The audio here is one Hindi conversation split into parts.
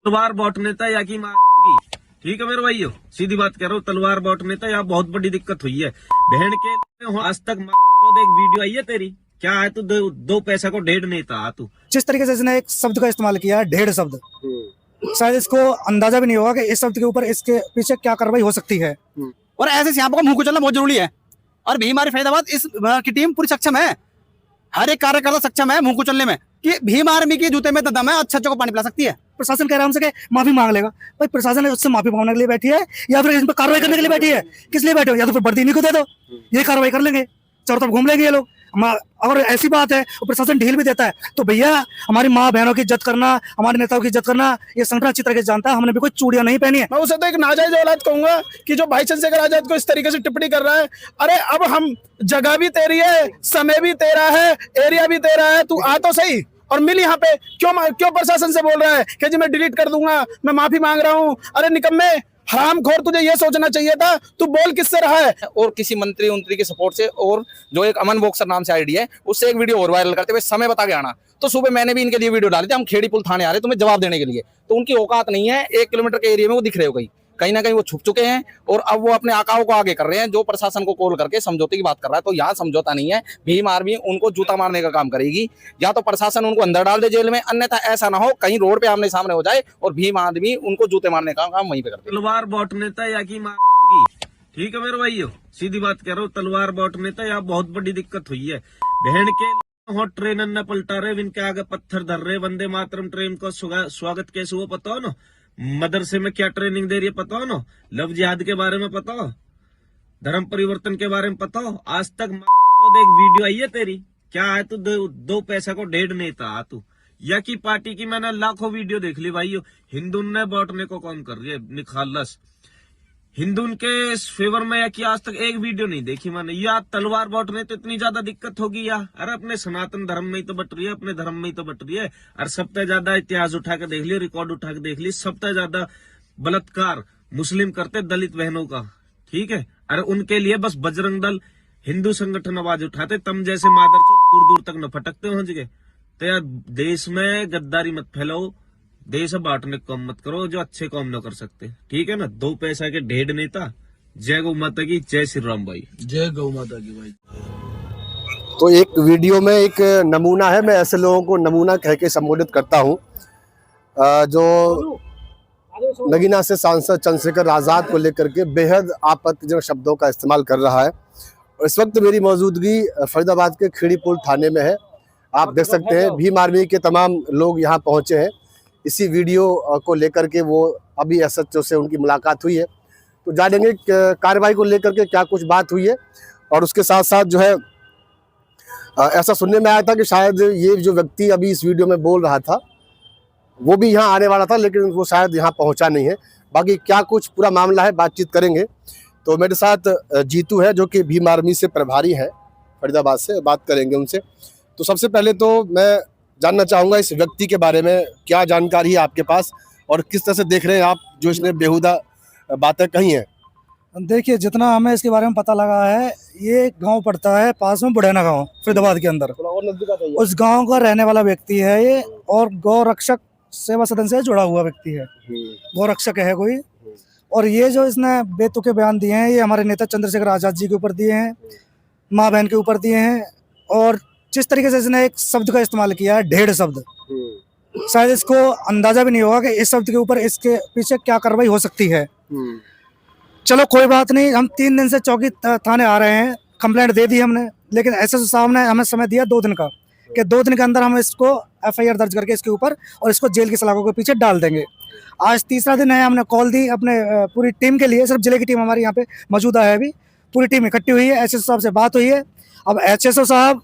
तलवार बॉट नेता या की माँ की। ठीक है मेरे भाइयों, सीधी बात कह रहा हूँ, तलवार बॉट नेता यहाँ बहुत बड़ी दिक्कत हुई है। बहन के आज तक एक वीडियो आई है तेरी, क्या है तू दो पैसा को डेढ़ नेता तू। जिस तरीके से इसने एक शब्द का इस्तेमाल किया है, डेढ़ शब्द, शायद इसको अंदाजा भी नहीं होगा कि इस शब्द के ऊपर इसके पीछे क्या कार्रवाई हो सकती है। और ऐसे सियापों को मुंह कुचलना बहुत जरूरी है। और भी हमारी फरीदाबाद इस की टीम पूरी सक्षम है, हर एक कार्यकर्ता सक्षम है मुंह कुचलने में, कि भीम आर्मी के जूते में दम है, अच्छे को पानी पिला सकती है। प्रशासन कह रहा है हमसे कि माफी मांग लेगा। भाई प्रशासन है उससे माफी मांगने के लिए बैठी है या फिर इन पर कार्रवाई करने के लिए बैठी है? किस लिए बैठे हो? या तो फिर वर्दी नहीं को दे दो, ये कार्रवाई कर लेंगे, चारों तरफ घूम लेंगे ये लोग। अगर ऐसी बात है और प्रशासन ढील भी देता है तो भैया हमारी माँ बहनों की इज्जत करना, हमारे नेताओं की इज्जत करना, ये संगठन अच्छी तरह से जानता है। हमने भी कोई चूड़ियां नहीं पहनी है। मैं उसे तो एक नाजायज औलाद कहूंगा कि जो भाई चंद्रशेखर आजाद को इस तरीके से टिप्पणी कर रहा है। अरे अब हम, जगह भी तेरी है, समय भी तेरा है, एरिया भी तेरा है, तू आ तो सही और मिल यहाँ पे। क्यों प्रशासन से बोल रहा है कि जी मैं डिलीट कर दूंगा, मैं माफी मांग रहा हूँ? अरे निकम्मे हरामखोर, तुझे ये सोचना चाहिए था तू बोल किससे रहा है। और किसी मंत्री उंत्री के सपोर्ट से, और जो एक अमन बॉक्सर नाम से आईडी है उससे एक वीडियो और वायरल करते हुए समय बता के आना। तो सुबह मैंने भी इनके लिए वीडियो डाली थी, हम खेड़ी पुल थाने आ रहे तुम्हें जवाब देने के लिए, तो उनकी औकात नहीं है। 1 किलोमीटर के एरिया में वो दिख रहे हो, कहीं ना कहीं वो छुप चुके हैं और अब वो अपने आकाओं को आगे कर रहे हैं, जो प्रशासन को कॉल करके समझौते की बात कर रहा है। तो यहाँ समझौता नहीं है, भीम आर्मी उनको जूता मारने का काम करेगी। या तो प्रशासन उनको अंदर डाल दे जेल में, अन्यथा ऐसा ना हो कहीं रोड पे आमने सामने हो जाए और भीम आदमी उनको जूते मारने का काम वहीं पे करते। तलवार बॉट नेता या की माँ की। ठीक है मेरे भाइयों, सीधी बात कह रहा हूँ, तलवार बॉट नेता यहाँ बहुत बड़ी दिक्कत हुई है। बहन के ट्रेन न पलटा रहे, इनके आगे पत्थर धर रहे। वंदे मातरम ट्रेन का स्वागत कैसे हुआ पता हो ना? मदरसे में क्या ट्रेनिंग दे रही है पता हो ना? लव जिहाद के बारे में पता हो? धर्म परिवर्तन के बारे में पता हो? आज तक एक वीडियो आई है तेरी, क्या है तू दो पैसा को डेढ़ नेता तू या की पार्टी की। मैंने लाखों वीडियो देख ली भाई, हिंदू ने बांटने को कौन कर रही है निखालस। हिंदू के फेवर में या कि आज तक एक वीडियो नहीं देखी मैंने। या तलवार बांटने तो इतनी ज्यादा दिक्कत होगी या? अरे अपने सनातन धर्म में ही तो बट रही है, अपने धर्म में ही तो बट रही है। और सबसे ज्यादा इतिहास उठा के देख लिया, रिकॉर्ड उठा के देख ली, सबसे ज्यादा बलात्कार मुस्लिम करते दलित बहनों का। ठीक है, अरे उनके लिए बस बजरंग दल हिंदू संगठन आवाज उठाते, तम जैसे मादर से दूर दूर तक न फटकते हो जगह। तो यार देश में गद्दारी मत फैलाओ, देश बांटने का काम मत करो जो अच्छे काम न कर सकते। ठीक है ना? 2 पैसा के ढेर नेता। जय गौ माता की, जय श्री राम भाई। जय गौ माता की भाई। तो एक वीडियो में एक नमूना है, मैं ऐसे लोगों को नमूना कह के संबोधित करता हूं, जो नगीना से सांसद चंद्रशेखर आजाद को लेकर के बेहद आपत्तिजनक शब्दों का इस्तेमाल कर रहा है। और इस वक्त मेरी मौजूदगी फरीदाबाद के खेड़ी पुल थाने में है। आप देख सकते हैं भीम आर्मी के तमाम लोग यहाँ पहुँचे हैं इसी वीडियो को लेकर के। वो अभी एसएचओ से उनकी मुलाकात हुई है, तो जानेंगे कार्रवाई को लेकर के क्या कुछ बात हुई है। और उसके साथ साथ जो है ऐसा सुनने में आया था कि शायद ये जो व्यक्ति अभी इस वीडियो में बोल रहा था वो भी यहाँ आने वाला था, लेकिन वो शायद यहाँ पहुँचा नहीं है। बाकी क्या कुछ पूरा मामला है बातचीत करेंगे। तो मेरे साथ जीतू है जो कि भीम आर्मी से प्रभारी है फरीदाबाद से, बात करेंगे उनसे। तो सबसे पहले तो मैं जानना चाहूँगा इस व्यक्ति के बारे में, क्या जानकारी है आपके पास और किस तरह से देख रहे हैं आप जो इसने बेहुदा बातें कही हैं? देखिए, जितना हमें इसके बारे में पता लगा है, ये गांव पड़ता है पास में बुढ़ैना गांव, फरीदाबाद के अंदर। उस गांव का रहने वाला व्यक्ति है ये, और गौ रक्षक सेवा सदन से जुड़ा हुआ व्यक्ति है, गौ रक्षक है कोई। और ये जो इसने बेतुके बयान दिए हैं, ये हमारे नेता चंद्रशेखर आजाद जी के ऊपर दिए हैं, माँ बहन के ऊपर दिए हैं। और जिस तरीके से इसने एक शब्द का इस्तेमाल किया है, डेढ़ शब्द, शायद इसको अंदाजा भी नहीं होगा कि इस शब्द के ऊपर इसके पीछे क्या कार्रवाई हो सकती है। चलो कोई बात नहीं, हम 3 दिन से चौकी थाने आ रहे हैं, कंप्लेंट दे दी हमने, लेकिन एसएसओ साहब ने हमें समय दिया 2 दिन का, कि 2 दिन के अंदर हम इसको एफआईआर दर्ज करके इसके ऊपर और इसको जेल की सलाखों के पीछे डाल देंगे। आज तीसरा दिन है, हमने कॉल दी अपने पूरी टीम के लिए, सिर्फ जिले की टीम हमारी यहाँ पे मौजूदा है, अभी पूरी टीम इकट्ठी हुई है, एसएसओ साहब से बात हुई है। अब एसएसओ साहब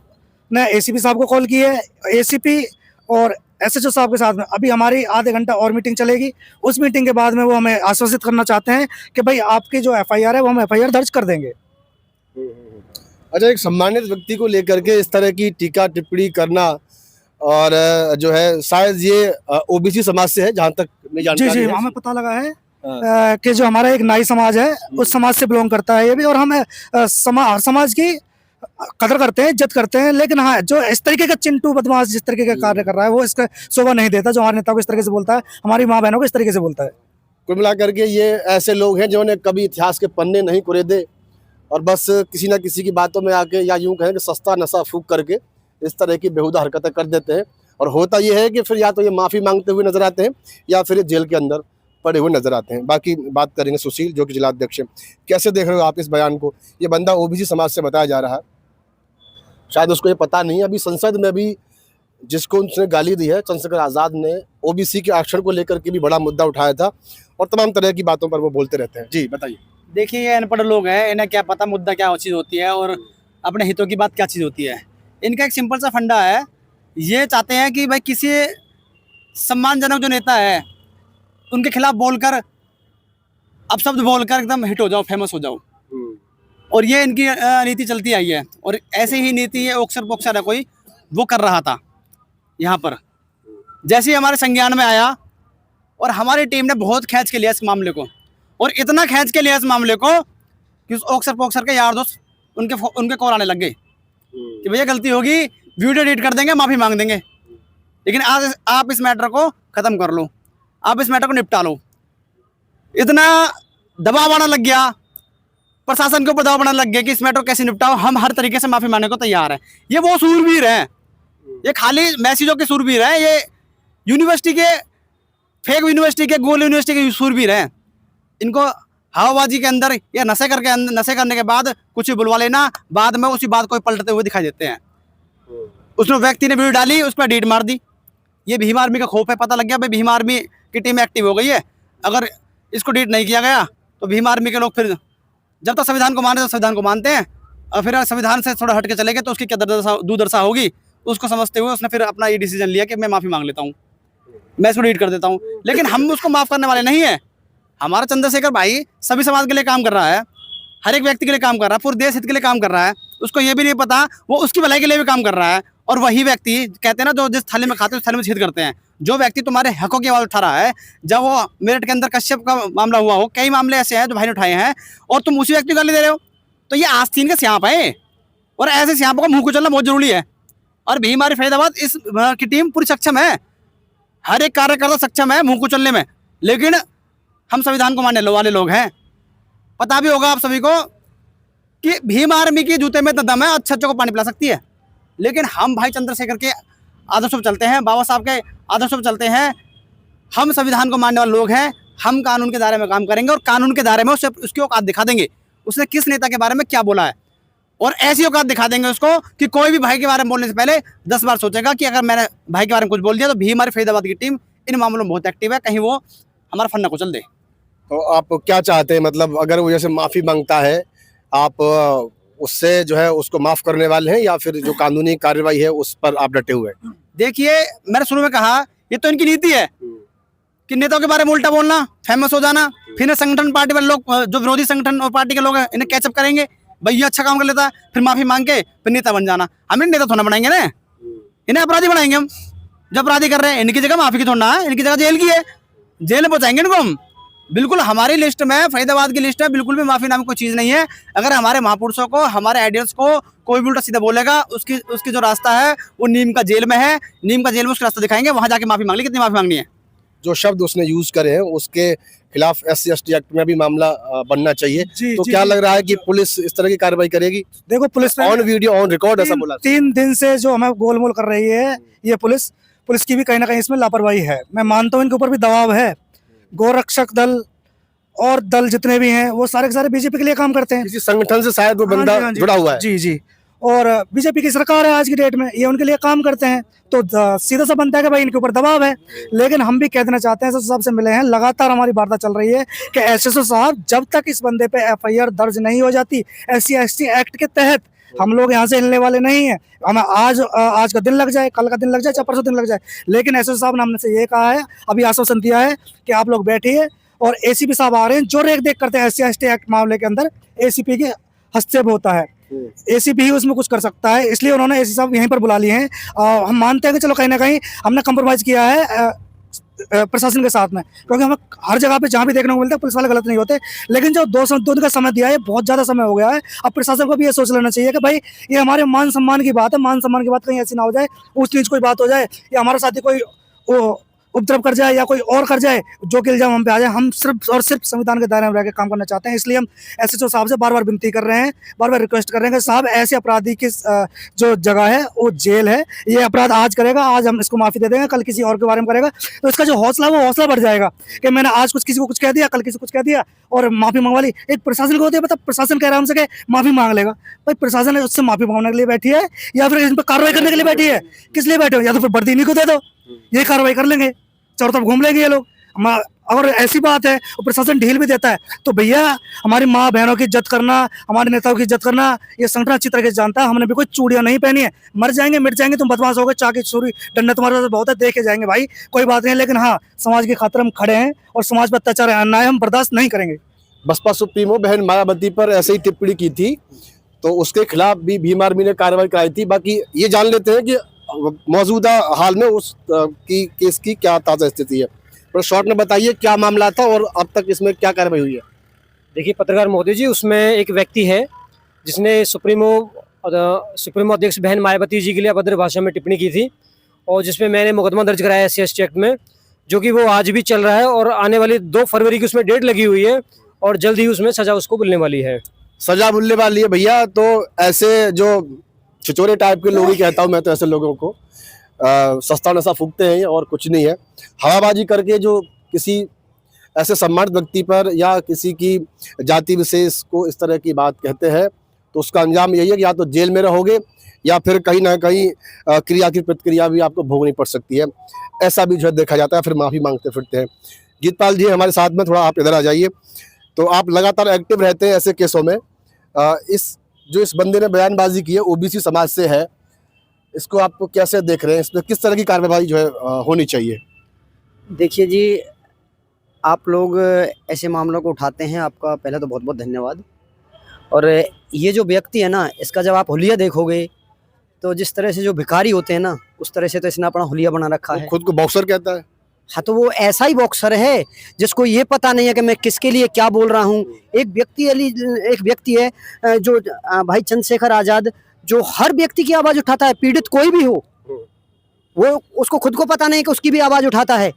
ने एसीपी साहब को कॉल की है, एसीपी और एसएचओ साहब के साथ में अभी हमारी आधे घंटा और मीटिंग चलेगी। उस मीटिंग के बाद में वो हमें आश्वासित करना चाहते हैं कि भाई आपकी जो एफआईआर है वो हम एफआईआर दर्ज कर देंगे। अच्छा, एक सम्मानित व्यक्ति को लेकर के इस तरह की टीका टिप्पणी करना, और जो है शायद ये ओबीसी समाज से है जहाँ तक मैं जानकारी जी, हमें पता लगा है कि जो हमारा एक नाई समाज है उस समाज से बिलोंग करता है ये भी। और हम समाज की कदर करते हैं, इज्जत करते हैं, लेकिन हाँ जो इस तरीके का चिंटू बदमाश जिस तरीके का कार्य कर रहा है वो इसका शोभा नहीं देता। जो हमारे नेता को इस तरीके से बोलता है, हमारी माँ बहनों को इस तरीके से बोलता है। कुल मिलाकर के ये ऐसे लोग हैं जिन्होंने कभी इतिहास के पन्ने नहीं कुरेदे और बस किसी ना किसी की बातों में आके या यूं कहें कि सस्ता नशा फूंक करके इस तरह की बेहुदा हरकतें कर देते हैं। और होता ये है कि फिर या तो ये माफ़ी मांगते हुए नजर आते हैं या फिर ये जेल के अंदर पड़े हुए नजर आते हैं। बाकी बात करेंगे सुशील जो कि जिलाध्यक्ष है। कैसे देख रहे हो आप इस बयान को? ये बंदा ओबीसी समाज से बताया जा रहा है, शायद उसको ये पता नहीं है। अभी संसद में भी जिसको उसने गाली दी है, चंद्रशेखर आज़ाद ने ओबीसी के आरक्षण को लेकर के भी बड़ा मुद्दा उठाया था और तमाम तरह की बातों पर वो बोलते रहते हैं। जी बताइए। देखिए, ये अनपढ़ लोग हैं, इन्हें क्या पता मुद्दा क्या चीज़ होती है और अपने हितों की बात क्या चीज़ होती है। इनका एक सिंपल सा फंडा है, ये चाहते हैं कि भाई किसी सम्मानजनक जो नेता है उनके खिलाफ बोलकर, अपशब्द बोलकर एकदम हिट हो जाओ, फेमस हो जाओ। और ये इनकी नीति चलती आई है और ऐसे ही नीति ये ओक्सर पोक्सर है कोई वो कर रहा था यहाँ पर। जैसे ही हमारे संज्ञान में आया और हमारी टीम ने बहुत खींच के लिया इस मामले को, और इतना खींच के लिया इस मामले को कि उस ओक्सर पोक्सर के यार दोस्त उनके कॉल आने लग गए कि भैया गलती होगी, वीडियो एडिट कर देंगे, माफ़ी मांग देंगे, लेकिन आज आप इस मैटर को ख़त्म कर लो, आप इस मैटर को निपटा लो। इतना दबाव आने लग गया, प्रशासन के ऊपर दबाव बनाने लग गया कि इस मैटर को कैसे निपटाओ, हम हर तरीके से माफ़ी मांगने को तैयार हैं। ये वो सूरवीर हैं, ये खाली मैसेजों के सूरवीर हैं, ये यूनिवर्सिटी के फेक यूनिवर्सिटी के गोल यूनिवर्सिटी के सूरवीर हैं। इनको हवाबाजी के अंदर या नशे करने के बाद कुछ भी बुलवा लेना, बाद में उसी बात को पलटते हुए दिखाई देते हैं। उसमें व्यक्ति ने वीडियो डाली, उस पर डिलीट मार दी। ये भीम आर्मी का खौफ है, पता लग गया भाई भीम आर्मी की टीम एक्टिव हो गई है। अगर इसको डिलीट नहीं किया गया तो भीम आर्मी के लोग फिर जब तक संविधान को माने तो संविधान को मानते हैं, और फिर संविधान से थोड़ा हट के चले गए तो उसकी क्या दुर्दशा होगी, उसको समझते हुए उसने फिर अपना ये डिसीजन लिया कि मैं माफ़ी मांग लेता हूँ, मैं इसको डिलीट कर देता हूँ। लेकिन हम उसको माफ़ करने वाले नहीं हैं। हमारा चंद्रशेखर भाई सभी समाज के लिए काम कर रहा है, हर एक व्यक्ति के लिए काम कर रहा है, पूरे देश हित के लिए काम कर रहा है। उसको ये भी नहीं पता वो उसकी भलाई के लिए भी काम कर रहा है। और वही व्यक्ति कहते हैं ना, जो जिस थाली में खाते हैं उस थाली में छेद करते हैं। जो व्यक्ति तुम्हारे हकों की आवाज़ उठा रहा है, जब वो मेरठ के अंदर कश्यप का मामला हुआ हो, कई मामले ऐसे हैं जो भाई ने उठाए हैं, और तुम उसी व्यक्ति को गाली दे रहे हो, तो ये आस्तीन के स्यांप है। और ऐसे स्यांपों का मुँह को चलना बहुत जरूरी है। और भी हमारी फरीदाबाद इस की टीम पूरी सक्षम है, हर एक कार्यकर्ता सक्षम है मुँह को चलने में। लेकिन हम संविधान को मानने वाले लोग हैं। पता भी होगा आप सभी को कि भीम आर्मी की जूते में तो दम है, अच्छे को पानी पिला सकती है। लेकिन हम भाई चंद्रशेखर के आदर्शों पर चलते हैं, बाबा साहब के आदर्शों पर चलते हैं। हम संविधान को मानने वाले लोग हैं। हम कानून के दायरे में काम करेंगे और कानून के दायरे में उसकी औकात दिखा देंगे, उसने किस नेता के बारे में क्या बोला है, और ऐसी औकात दिखा देंगे उसको कि कोई भी भाई के बारे में बोलने से पहले 10 बार सोचेगा कि अगर मैंने भाई के बारे में कुछ बोल दिया तो भी हमारी फरीदाबाद की टीम इन मामलों में बहुत एक्टिव है, कहीं वो हमारा फंडा को चल दे। तो आप क्या चाहते हैं, मतलब अगर वो जैसे माफ़ी मांगता है, आप उससे जो है उसको माफ़ करने वाले हैं या फिर जो कानूनी कार्रवाई है उस पर आप डटे हुए हैं? देखिए, मैंने शुरू में कहा ये तो इनकी नीति है कि नेताओं के बारे में उल्टा बोलना, फेमस हो जाना, फिर संगठन पार्टी वाले लोग, जो विरोधी संगठन और पार्टी के लोग हैं, इन्हें कैचअप करेंगे, भाई ये अच्छा काम कर लेता है, फिर माफ़ी मांग के फिर नेता बन जाना। हमें नेता थोड़ा बनाएंगे ना, इन्हें अपराधी बनाएंगे हम। जब अपराधी कर रहे हैं, इनकी जगह माफ़ी की थोड़ा है, इनकी जगह जेल की है, जेल में पहुँचाएंगे इनको हम। बिल्कुल हमारी लिस्ट में, फरीदाबाद की लिस्ट में बिल्कुल भी माफ़ी नाम कोई चीज़ नहीं है। अगर हमारे महापुरुषों को, हमारे आइडियल्स को कोई भी उल्टा सीधा बोलेगा, उसकी जो रास्ता है वो नीम का जेल में है। नीम का जेल में उसका रास्ता दिखाएंगे, वहाँ जाके माफ़ी मांग ली। कितनी माफ़ी मांगनी है? जो शब्द उसने यूज करे हैं उसके खिलाफ SC/ST एक्ट में भी मामला बनना चाहिए। तो क्या लग रहा है कि पुलिस इस तरह की कार्रवाई करेगी? देखो, police on video on record ऐसा बोला। 3 दिन से जो हमें गोलमोल कर रही है ये पुलिस की भी कहीं ना कहीं इसमें लापरवाही है। मैं मानता हूँ इनके ऊपर भी दबाव है। गौरक्षक दल और दल जितने भी हैं वो सारे के सारे बीजेपी के लिए काम करते हैं। किसी संगठन से शायद वो बंदा जुड़ा हुआ है। जी जी, और बीजेपी की सरकार है आज की डेट में, ये उनके लिए काम करते हैं। तो सीधा सा बनता है कि भाई इनके ऊपर दबाव है। लेकिन हम भी कह देना चाहते हैं, SSO साहब से मिले हैं, लगातार हमारी वार्ता चल रही है कि SSO साहब जब तक इस बंदे पे FIR दर्ज नहीं हो जाती SC/ST एक्ट के तहत, हम लोग यहाँ से हिलने वाले नहीं हैं। हमें आज का दिन लग जाए, कल का दिन लग जाए, चाहे परसों दिन लग जाए, लेकिन SSO साहब ने हमसे ये कहा है, अभी आश्वासन दिया है कि आप लोग बैठिए। और ACP साहब आ रहे हैं, जो रेख देख करते हैं SC/ST एक्ट मामले के अंदर ACP के हस्तक्षेप होता है, ACP ही उसमें कुछ कर सकता है, इसलिए उन्होंने ACP साहब यहीं पर बुला लिए हैं। हम मानते हैं कि चलो कहीं ना कहीं हमने कंप्रोमाइज किया है प्रशासन के साथ में, क्योंकि हमें हर जगह पे जहाँ भी देखने को मिलता है पुलिस वाले गलत नहीं होते, लेकिन जो 2 दिन का समय दिया है बहुत ज़्यादा समय हो गया है। अब प्रशासन को भी ये सोच लेना चाहिए कि भाई ये हमारे मान सम्मान की बात है, मान सम्मान की बात कहीं ऐसी ना हो जाए, ऊंच नीच कोई बात हो जाए या हमारे साथी कोई उपद्रव कर जाए या कोई और कर जाए, जो कि इल्जाम हम पे आ जाए। हम सिर्फ और सिर्फ संविधान के दायरे में रहकर काम करना चाहते हैं, इसलिए हम एसएचओ साहब से बार बार विनती कर रहे हैं, बार बार रिक्वेस्ट कर रहे हैं कि साहब ऐसे अपराधी की जो जगह है वो जेल है, ये अपराध आज करेगा, आज हम इसको माफ़ी दे देंगे, कल किसी और के बारे में करेगा तो इसका जो हौसला वो हौसला बढ़ जाएगा कि मैंने आज किसी को कुछ कह दिया, कल किसी को कुछ कह दिया और माफ़ी मंगवा ली। एक प्रशासन को होती है, मतलब प्रशासन कह रहा है हमसे कि माफ़ी मांग लेगा, भाई प्रशासन उससे माफ़ी मांगने के लिए बैठी है या फिर इन पर कार्रवाई करने के लिए बैठी है? किस लिए बैठे हो? या तो फिर वर्दी इन्हीं को दे दो, ये कार्रवाई कर लेंगे, चारों तरफ घूम लेंगे ये लोग। अगर ऐसी बात है और प्रशासन ढील भी देता है तो भैया हमारी माँ बहनों की इज्जत करना, हमारे नेताओं की इज्जत करना ये संगठन अच्छी तरह से जानता है। हमने भी कोई चूड़ियां नहीं पहनी है, मर जाएंगे मिट जाएंगे, तुम बदमाश हो गए, चाकी छुरी डंडा तुम्हारे पास बहुत है, देखे जाएंगे भाई, कोई बात नहीं, लेकिन हाँ समाज की खातिर हम खड़े हैं और समाज पर अत्याचार अन्याय हम बर्दाश्त नहीं करेंगे। बसपा सुप्रीमो बहन मायावती पर ऐसे ही टिप्पणी की थी तो उसके खिलाफ भी भीम आर्मी ने कार्रवाई कराई थी। बाकी ये जान लेते हैं कि मौजूदा हाल में उस की केस की क्या ताज़ा स्थिति है। पर शॉर्ट में बताइए क्या मामला था और अब तक इसमें क्या कार्रवाई हुई है। देखिए पत्रकार महोदय जी, उसमें एक व्यक्ति है जिसने सुप्रीमो अध्यक्ष बहन मायावती जी के लिए अभद्र भाषा में टिप्पणी की थी और जिसमें मैंने मुकदमा दर्ज कराया SC/ST एक्ट में, जो कि वो आज भी चल रहा है और आने वाली 2 फरवरी की उसमें डेट लगी हुई है और जल्द ही उसमें सजा उसको मिलने वाली है। सजा मिलने वाली है भैया। तो ऐसे जो छिचोरे टाइप के लोग ही कहता हूँ मैं तो ऐसे लोगों को, सस्ता नशा फूकते हैं और कुछ नहीं है। हवाबाजी करके जो किसी ऐसे सम्मानित व्यक्ति पर या किसी की जाति विशेष को इस तरह की बात कहते हैं तो उसका अंजाम यही है कि या तो जेल में रहोगे या फिर कहीं ना कहीं क्रिया की प्रतिक्रिया भी आपको भोगनी पड़ सकती है। ऐसा भी जो है देखा जाता है, फिर माफ़ी मांगते फिरते हैं। गीतपाल जी हमारे साथ में, थोड़ा आप इधर आ जाइए। तो आप लगातार एक्टिव रहते हैं ऐसे केसों में। इस बंदे ने बयानबाजी की है, OBC समाज से है, इसको आप कैसे देख रहे हैं? इसमें किस तरह की कार्रवाई जो है होनी चाहिए? देखिए जी, आप लोग ऐसे मामलों को उठाते हैं, आपका पहले तो बहुत बहुत धन्यवाद। और ये जो व्यक्ति है ना, इसका जब आप हुलिया देखोगे तो जिस तरह से जो भिखारी होते हैं ना, उस तरह से तो इसने अपना हुलिया बना रखा है। खुद को बॉक्सर कहता है। हाँ, तो वो ऐसा ही बॉक्सर है जिसको ये पता नहीं है कि मैं किसके लिए क्या बोल रहा हूँ। एक व्यक्ति है जो भाई चंद्रशेखर आज़ाद, जो हर व्यक्ति की आवाज़ उठाता है, पीड़ित कोई भी हो, वो उसको खुद को पता नहीं कि उसकी भी आवाज़ उठाता है।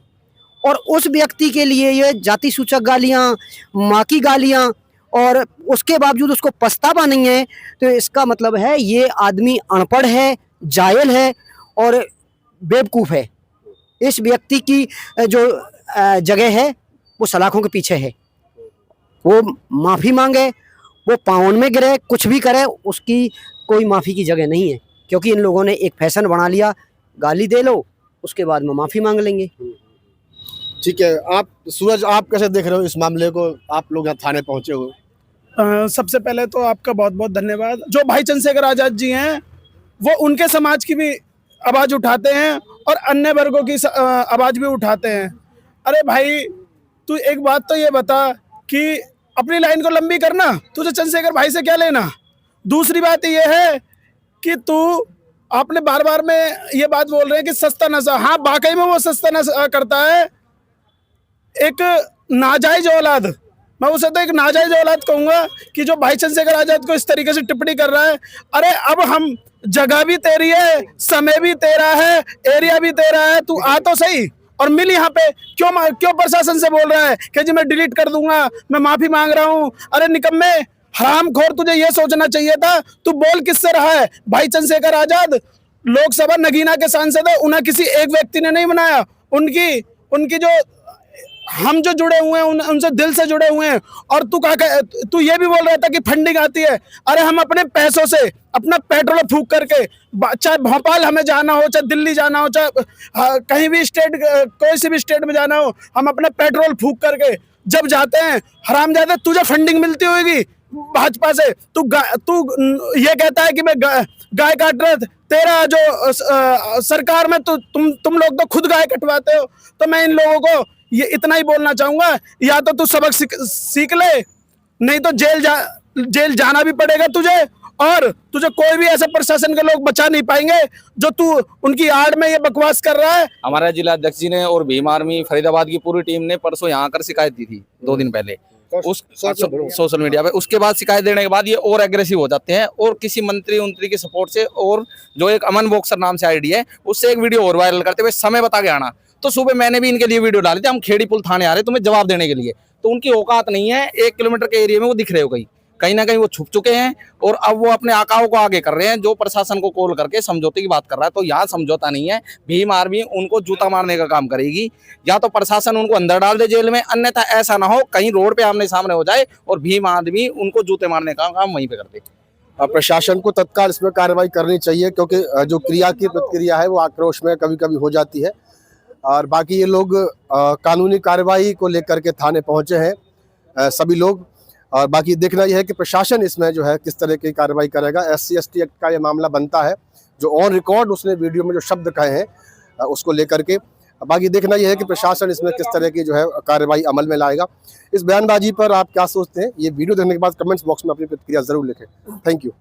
और उस व्यक्ति के लिए ये जाति सूचक गालियाँ, माँ की गालियाँ, और उसके बावजूद उसको पछतावा नहीं है, तो इसका मतलब है ये आदमी अनपढ़ है, जाहिल है और बेवकूफ़ है। इस व्यक्ति की जो जगह है वो सलाखों के पीछे है। वो माफ़ी मांगे, वो पाँव में गिरे, कुछ भी करे, उसकी कोई माफ़ी की जगह नहीं है, क्योंकि इन लोगों ने एक फैशन बना लिया, गाली दे लो उसके बाद में माफ़ी मांग लेंगे। ठीक है, आप सूरज, आप कैसे देख रहे हो इस मामले को? आप लोग यहाँ थाने पहुंचे हो। सबसे पहले तो आपका बहुत बहुत धन्यवाद। जो भाई चंद्रशेखर आज़ाद जी हैं वो उनके समाज की भी आवाज़ उठाते हैं और अन्य वर्गों की आवाज़ भी उठाते हैं। अरे भाई, तू एक बात तो ये बता कि अपनी लाइन को लंबी करना, तुझे चंद्रशेखर भाई से क्या लेना। दूसरी बात ये है कि तू आपने बार बार में ये बात बोल रहे हैं कि सस्ता नशा, हाँ वाकई में वो सस्ता नशा करता है। एक नाजायज औलाद, मैं उसे तो एक नाजायज औलाद कहूँगा कि जो भाई चंद्रशेखर आज़ाद को इस तरीके से टिप्पणी कर रहा है। अरे अब हम, जगह भी तेरी है, समय भी तेरा है, एरिया भी तेरा है, तू आ तो सही और मिल यहाँ पे। क्यों प्रशासन से बोल रहा है कि जी मैं डिलीट कर दूंगा, मैं माफ़ी मांग रहा हूँ? अरे निकम्मे, हरामखोर, तुझे ये सोचना चाहिए था तू बोल किससे रहा है। भाई चंद्रशेखर आज़ाद लोकसभा नगीना के सांसद है, उन्हें किसी एक व्यक्ति ने नहीं बनाया, उनकी जो हम जो जुड़े हुए हैं उनसे दिल से जुड़े हुए हैं। और तू ये भी बोल रहा था कि फंडिंग आती है। अरे हम अपने पैसों से अपना पेट्रोल फूंक करके, चाहे भोपाल हमें जाना हो, चाहे दिल्ली जाना हो, चाहे कहीं भी स्टेट, कोई सी भी स्टेट में जाना हो, हम अपने पेट्रोल फूंक करके जब जाते हैं। हरामजादे, तुझे फंडिंग मिलती होगी भाजपा से, तू ये कहता है कि मैं गाय काट रहा। तेरा जो सरकार में तुम लोग तो खुद गाय कटवाते हो। तो मैं इन लोगों को ये इतना ही बोलना चाहूंगा, या तो तू सबक सीख ले, नहीं तो जेल जाना भी पड़ेगा तुझे और तुझे कोई भी ऐसे प्रशासन के लोग बचा नहीं पाएंगे जो तू उनकी आड़ में ये बकवास कर रहा है। हमारा जिला अध्यक्ष जी ने और भीम आर्मी फरीदाबाद की पूरी टीम ने परसों यहाँ आकर शिकायत दी थी 2 दिन पहले उस सोशल मीडिया पे। उसके बाद शिकायत देने के बाद ये और एग्रेसिव हो जाते हैं और किसी मंत्री के सपोर्ट से और जो एक अमन बॉक्सर नाम से आईडी है उससे एक वीडियो और वायरल करते हुए समय बता के आना। तो सुबह मैंने भी इनके लिए वीडियो डाली थी, हम खेड़ी पुल थाने आ रहे तुम्हें जवाब देने के लिए। तो उनकी औकात नहीं है, 1 किलोमीटर के एरिया में वो दिख रहे हो कहीं ना कहीं वो छुप चुके हैं और अब वो अपने आकाओं को आगे कर रहे हैं जो प्रशासन को कॉल करके समझौते की बात कर रहा है। तो यहाँ समझौता नहीं है, भीम आर्मी उनको जूता मारने का काम करेगी। या तो प्रशासन उनको अंदर डाल दे जेल में, अन्यथा ऐसा ना हो कहीं रोड पे आमने सामने हो जाए और भीम आर्मी उनको जूते मारने का काम वहीं पे कर दे। प्रशासन को तत्काल इसमें कार्रवाई करनी चाहिए क्योंकि जो क्रिया की प्रतिक्रिया है वो आक्रोश में कभी कभी हो जाती है। और बाकी ये लोग कानूनी कार्रवाई को लेकर के थाने पहुंचे हैं सभी लोग। और बाकी देखना यह है कि प्रशासन इसमें जो है किस तरह की कार्रवाई करेगा। SC/ST एक्ट का ये मामला बनता है, जो ऑन रिकॉर्ड उसने वीडियो में जो शब्द कहे हैं उसको लेकर के। बाकी देखना यह है कि प्रशासन इसमें किस तरह की जो है कार्रवाई अमल में लाएगा। इस बयानबाजी पर आप क्या सोचते हैं, ये वीडियो देखने के बाद कमेंट्स बॉक्स में अपनी प्रतिक्रिया जरूर लिखें। Thank you.